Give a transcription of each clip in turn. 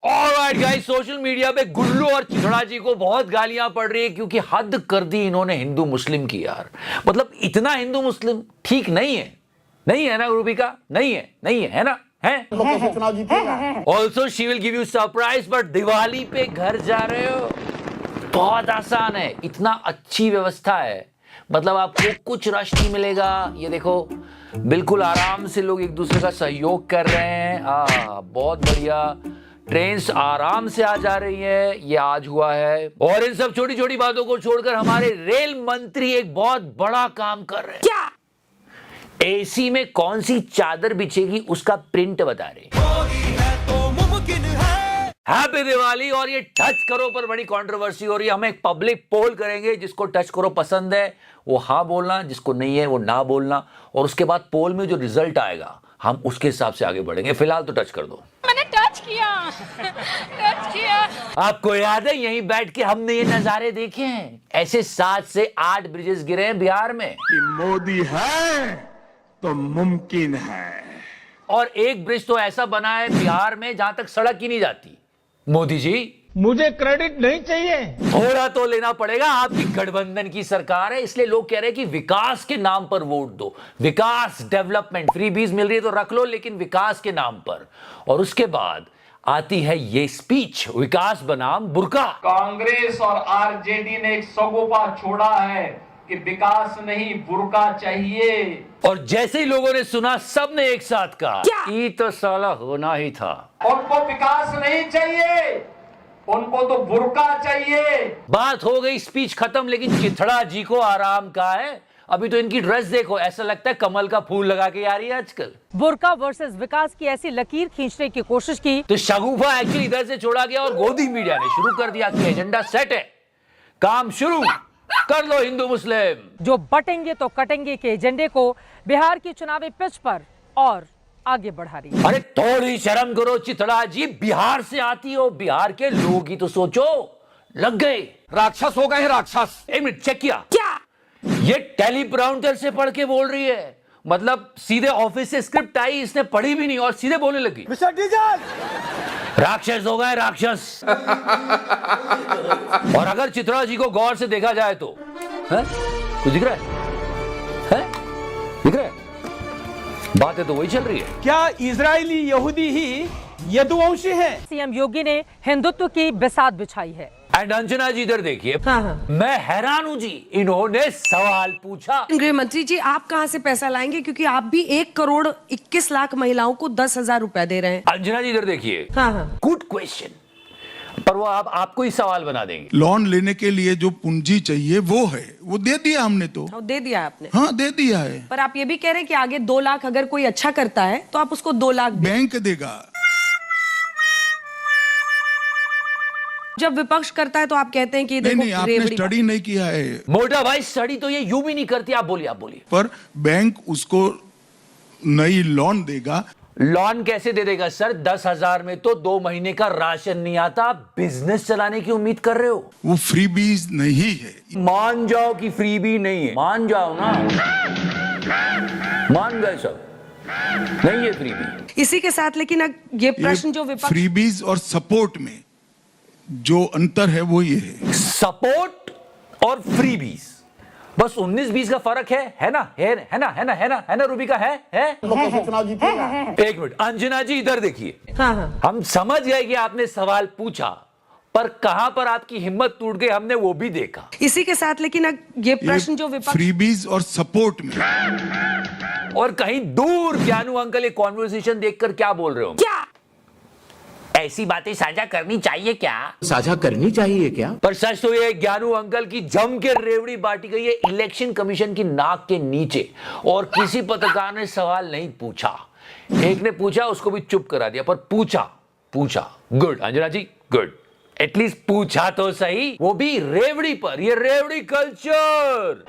Alright guys, social media पे गुल्लू और चिथड़ा जी को बहुत गालियां पड़ रही है क्योंकि हद कर दी इन्होंने हिंदू मुस्लिम की यार। मतलब इतना हिंदू मुस्लिम ठीक नहीं है। नहीं है ना रूबिका? नहीं है ना? है also she will give you surprise, but Diwali पे घर जा रहे हो? बहुत आसान है, इतना अच्छी व्यवस्था है। मतलब आपको कुछ रश नहीं मिलेगा। ये देखो, बिल्कुल आराम से लोग एक दूसरे का सहयोग कर रहे हैं। बहुत बढ़िया। ट्रेन्स आराम से आ जा रही है। ये आज हुआ है। और इन सब छोटी छोटी बातों को छोड़कर हमारे रेल मंत्री एक बहुत बड़ा काम कर रहे हैं। क्या? एसी में कौन सी चादर बिछेगी उसका प्रिंट बता रहे। हैप्पी दिवाली। और ये टच करो पर बड़ी कंट्रोवर्सी हो रही है। हम एक पब्लिक पोल करेंगे, जिसको टच करो पसंद है वो हाँ बोलना, जिसको नहीं है वो ना बोलना। और उसके बाद पोल में जो रिजल्ट आएगा हम उसके हिसाब से आगे बढ़ेंगे। फिलहाल तो टच कर दो। मैंने टच किया। आपको याद है यहीं बैठ के हमने ये नजारे देखे हैं? ऐसे 7 से 8 ब्रिजेस गिरे हैं बिहार में। कि मोदी है तो मुमकिन है। और एक ब्रिज तो ऐसा बना है बिहार में जहां तक सड़क ही नहीं जाती। मोदी जी, मुझे क्रेडिट नहीं चाहिए। थोड़ा तो लेना पड़ेगा। आपकी गठबंधन की सरकार है, इसलिए लोग कह रहे हैं कि विकास के नाम पर वोट दो। विकास, डेवलपमेंट, फ्री बीज मिल रही है तो रख लो, लेकिन विकास के नाम पर। और उसके बाद आती है ये स्पीच, विकास बनाम बुर्का। कांग्रेस और आरजेडी ने एक सगोपा छोड़ा है कि विकास नहीं बुर्का चाहिए। और जैसे ही लोगों ने सुना, सब ने एक साथ कहा ये तो साला होना ही था। उनको विकास नहीं चाहिए, उनको तो बुर्का चाहिए। बात हो गई, स्पीच खत्म। लेकिन चिथड़ा जी को आराम का है। अभी तो इनकी ड्रेस देखो, ऐसा लगता है कमल का फूल लगा के आ रही है आजकल। बुर्का वर्सेस विकास की ऐसी लकीर खींचने की कोशिश की तो शगुफा एक्चुअली इधर से छोड़ा गया और गोदी मीडिया ने शुरू कर दिया कि एजेंडा सेट है, काम शुरू कर लो हिंदू मुस्लिम। जो बटेंगे तो कटेंगे के एजेंडे को बिहार की चुनावी पिच पर और आगे बढ़ा रही है। अरे थोड़ी शर्म करो चिथड़ा जी, बिहार से आती हो, बिहार के लोग ही तो सोचो। लग गए, राक्षस हो गए हैं, राक्षस। एक मिनट, चेक किया क्या? ये टेलीप्रॉम्प्टर से पढ़ के बोल रही है। मतलब सीधे ऑफिस से स्क्रिप्ट आई, इसने पढ़ी भी नहीं और सीधे बोलने लगी। मिस्टर डीजल, राक्षस हो गए, राक्षस। और अगर चिथड़ा जी को गौर से देखा जाए तो है? कुछ दिख रहा है? दिख रहा है? बातें तो वही चल रही है। क्या इजरायली यहूदी ही यदुवंशी हैं? सीएम योगी ने हिंदुत्व की बिसात बिछाई है। एंड अंजना जी इधर देखिए। हाँ। मैं हैरान हूं जी, इन्होंने सवाल पूछा। गृह मंत्री जी, आप कहां से पैसा लाएंगे, क्योंकि आप भी 1,21,00,000 महिलाओं को 10,000 रुपए दे रहे हैं। अंजना जी इधर देखिए। हाँ। Good question. पर वो आपको ही सवाल बना देंगे। लोन लेने के लिए जो पूंजी चाहिए वो है, वो दे दिया हमने तो। दे दिया आपने? हाँ, दे दिया है। पर आप ये भी कह रहे हैं कि आगे 2 लाख अगर कोई अच्छा करता है तो आप उसको 2 लाख बैंक देगा। जब विपक्ष करता है तो आप कहते हैं कि देखो, नहीं, आपने स्टडी नहीं किया है। मोटा भाई, स्टडी तो ये यूं भी नहीं करती। आप बोलिए। पर बैंक उसको नई लोन देगा। लोन कैसे दे देगा सर? 10,000 में तो 2 महीने का राशन नहीं आता। बिजनेस चलाने की उम्मीद कर रहे हो? वो फ्री बीज नहीं है। मान जाओ कि फ्री भी नहीं है। मान जाओ ना, मान गए सब। नहीं है फ्री भी। इसी के साथ लेकिन ये प्रश्न जो विपक्ष फ्रीबीज और सपोर्ट में जो अंतर है वो ये है। सपोर्ट और फ्रीबीज, बस 19-20 का फर्क है ना? है ना रूबिका? है? एक मिनट, अंजना जी इधर देखिए। हाँ। हम समझ गए कि आपने सवाल पूछा, पर कहां पर आपकी हिम्मत टूट गई हमने वो भी देखा। इसी के साथ लेकिन ये प्रश्न जो विपक्ष फ्रीबीज और सपोर्ट में। और कहीं दूर ज्ञानू अंकल ये कॉन्वर्सेशन देखकर क्या बोल रहे हो? क्या ऐसी बातें साझा करनी चाहिए क्या? साझा करनी चाहिए क्या? पर सच तो ये ज्ञानू अंकल की जम के रेवड़ी बांटी गई है इलेक्शन कमीशन की नाक के नीचे। और किसी पत्रकार ने सवाल नहीं पूछा। एक ने पूछा, उसको भी चुप करा दिया। पर पूछा। गुड अंजना जी, गुड। एटलीस्ट पूछा तो सही, वो भी रेवड़ी पर। ये रेवड़ी कल्चर।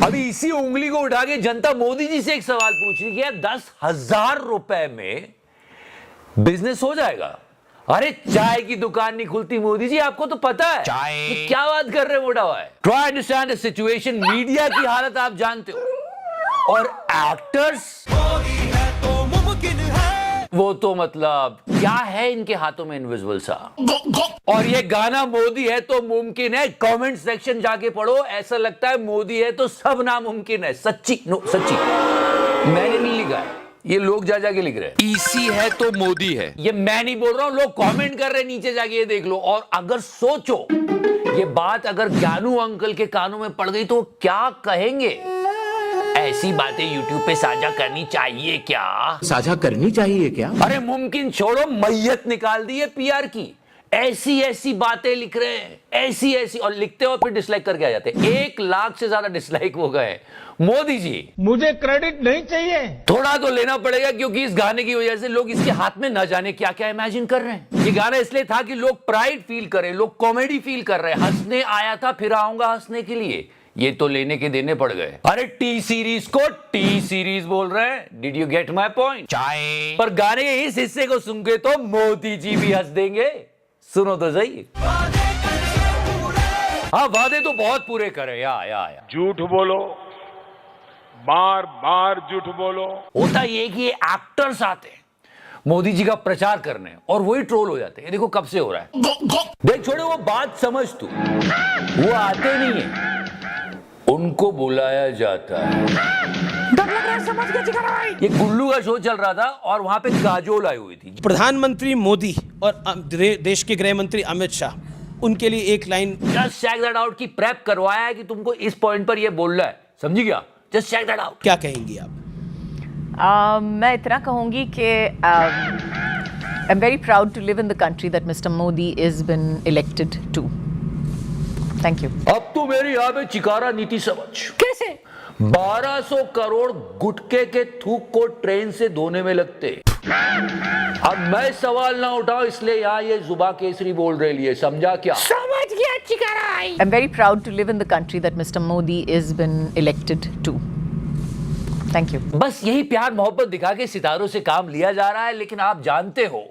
अभी इसी उंगली को उठा के जनता मोदी जी से एक सवाल पूछ रही है, 10,000 रुपए में बिजनेस हो जाएगा? अरे चाय की दुकान नहीं खुलती मोदी जी, आपको तो पता है। तो क्या बात कर रहे हैं मोटा भाई? Try understand the situation. Media की हालत आप जानते हो। और एक्टर्स वो तो मतलब क्या है इनके हाथों में इनविजिबल सा। और ये गाना मोदी है तो मुमकिन है, कमेंट सेक्शन जाके पढ़ो, ऐसा लगता है मोदी है तो सब नामुमकिन है। सच्ची सच्ची मैंने नहीं लिखा है, ये लोग जा जाके लिख रहे हैं ईसी है तो मोदी है। ये मैं नहीं बोल रहा हूं, लोग कमेंट कर रहे हैं नीचे जाके, ये देख लो। और अगर सोचो ये बात अगर ज्ञानू अंकल के कानों में पड़ गई तो वो क्या कहेंगे? ऐसी बातें YouTube पे साझा करनी चाहिए क्या? साझा करनी चाहिए क्या? अरे मुमकिन छोड़ो, मैयत निकाल दी है पीआर की। ऐसी ऐसी बातें लिख रहे हैं, ऐसी ऐसी, और लिखते हो फिर डिसलाइक करके आ जाते हैं। 1 लाख से ज्यादा डिसलाइक हो गए। मोदी जी मुझे क्रेडिट नहीं चाहिए। थोड़ा तो लेना पड़ेगा, क्योंकि इस गाने की वजह से लोग इसके हाथ में न जाने क्या क्या इमेजिन कर रहे हैं। ये गाना इसलिए था कि लोग प्राइड फील करें, लोग कॉमेडी फील कर रहे हैं। हंसने आया था फिर आऊंगा हंसने के लिए, ये तो लेने के देने पड़ गए। अरे टी सीरीज को टी सीरीज बोल रहे हैं। Did you get my point? चाय पर गाने के इस हिस्से को सुन के तो मोदी जी भी हंस देंगे। सुनो तो सही। हाँ वादे तो बहुत पूरे करे या। झूठ बोलो, बार बार झूठ बोलो। होता ये कि ये एक्टर्स आते हैं मोदी जी का प्रचार करने और वही ट्रोल हो जाते हैं। ये देखो कब से हो रहा है। देख छोड़े वो बात समझ तू, वो आते नहीं है, उनको बुलाया जाता है। समझ गया। ये गुल्लू का शो चल रहा था और वहां पे काजोल आई हुई थी। प्रधानमंत्री मोदी और देश के गृह मंत्री अमित शाह, उनके लिए एक line just check that out की प्रेप करवाया है कि तुमको इस पॉइंट पर ये बोलना है, समझी क्या? Just check that out. क्या कहेंगी आप? मैं इतना कहूंगी कि I am very proud to live in the country that mister Modi is been elected to. Thank you. अब तो मेरी यहाँ पे चिकारा नीति समझ। कैसे? 1200 करोड़ गुटके के थूक को ट्रेन से धोने में लगते। अब मैं सवाल ना उठाऊं इसलिए यहाँ ये जुबा केसरी बोल रहे लिए, समझा क्या? समझ गया चिकारा। I am very proud to live in the country that mister Modi is been elected to. Thank you. बस यही प्यार मोहब्बत दिखा के सितारों से काम लिया जा रहा है, लेकिन आप जानते हो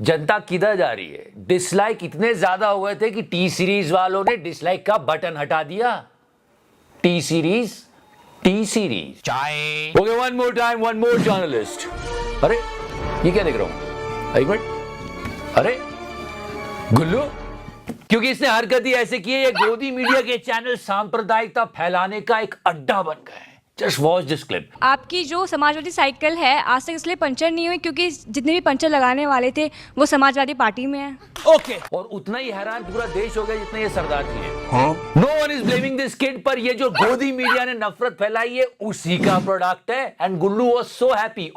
जनता किधर जा रही है। डिसलाइक इतने ज्यादा हुए थे कि टी सीरीज वालों ने डिसलाइक का बटन हटा दिया। टी सीरीज चाय। Okay one more time, one more journalist. अरे ये क्या देख रहा हूं? एक मिनट। अरे गुल्लू, क्योंकि इसने हरकत ही ऐसे की है, ये गोदी मीडिया के चैनल सांप्रदायिकता फैलाने का एक अड्डा बन गए। Just watch this clip. आपकी जो समाजवादी साइकिल है आज तक इसलिए पंचर नहीं हुई क्योंकि जितने भी पंचर लगाने वाले थे वो समाजवादी पार्टी में है। ओके। और उतना ही हैरान पूरा देश हो गया जितना ये सरदार जी है। No one is blaming this kid, पर ये जो गोदी मीडिया ने नफरत फैलाई है उसी का प्रोडक्ट है। And Gullu was so happy.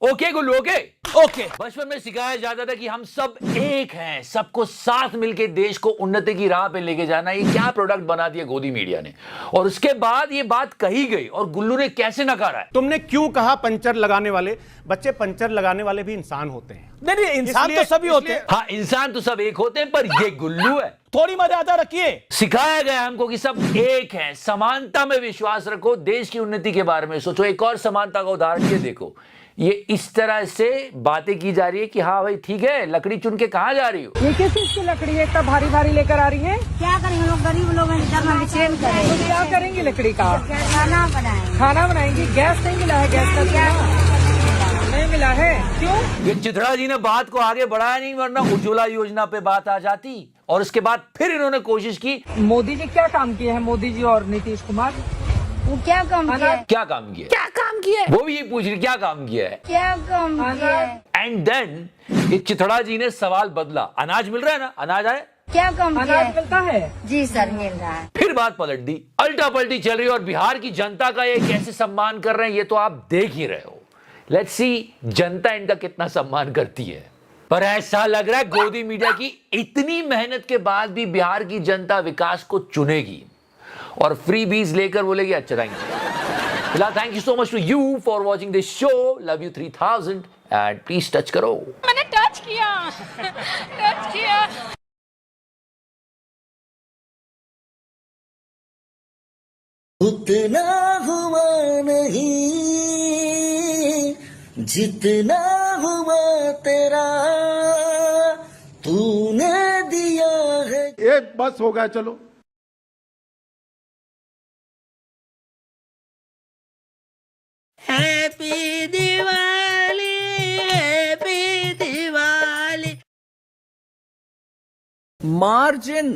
Okay Gullu, okay. बचपन में सिखाया जाता था कि हम सब एक हैं, सबको साथ मिलके देश को उन्नति की राह पे लेके जाना। ये क्या प्रोडक्ट बना दिया गोदी मीडिया ने, और उसके बाद ये बात कही गई और गुल्लू ने कैसे नकारा है। तुमने क्यों कहा पंचर लगाने वाले? बच्चे, पंचर लगाने वाले भी इंसान होते हैं। नहीं, इंसान तो सभी होते हैं। हाँ, इंसान तो सब एक होते हैं, पर ये गुल्लू है। थोड़ी मर्यादा रखिए। सिखाया गया हमको कि सब एक हैं, समानता में विश्वास रखो, देश की उन्नति के बारे में सोचो। एक और समानता का उदाहरण ये देखो, ये इस तरह से बातें की जा रही है कि हाँ भाई ठीक है, लकड़ी चुन के कहाँ जा रही हो? ये किस चीज की लकड़ी है इतना भारी भारी लेकर आ रही है? क्या करेंगे लोग, गरीब लोग तो क्या करेंगे लकड़ी का? खाना बनाएंगे। खाना बनाएंगी। गैस नहीं मिला है? गैस का क्या नहीं मिला है? क्यों? ये चिथड़ा जी ने बात को आगे बढ़ाया नहीं, वरना उज्ज्वला योजना पे बात आ जाती। और उसके बाद फिर इन्होंने कोशिश की। मोदी जी क्या काम किए हैं? मोदी जी और नीतीश कुमार वो क्या काम किया है? क्या काम किया? वो भी ये पूछ रही क्या काम किया है। क्या काम किया है? एंड देन ये चिथड़ा जी ने सवाल बदला। अनाज मिल रहा है ना? अनाज आए? क्या काम किया अनाज है? मिलता है? जी सर, मिल रहा है। फिर बात पलट दी, अल्टा पलटी चल रही है। और बिहार की जनता का ये कैसे सम्मान कर रहे हैं ये तो आप देख ही रहे हो। लेट्स सी जनता इनका कितना सम्मान करती है। पर ऐसा लग रहा है गोदी मीडिया की इतनी मेहनत के बाद भी बिहार की जनता विकास को चुनेगी और फ्री बीज लेकर बोलेगी अच्छा थैंक यू। फिलहाल thank you so much to you for watching this show. Love you 3000 and please touch करो। मैंने टच किया। उतना हुआ नहीं जितना हुआ तेरा, तूने दिया है। एक बस हो गया, चलो। Happy Diwali, margin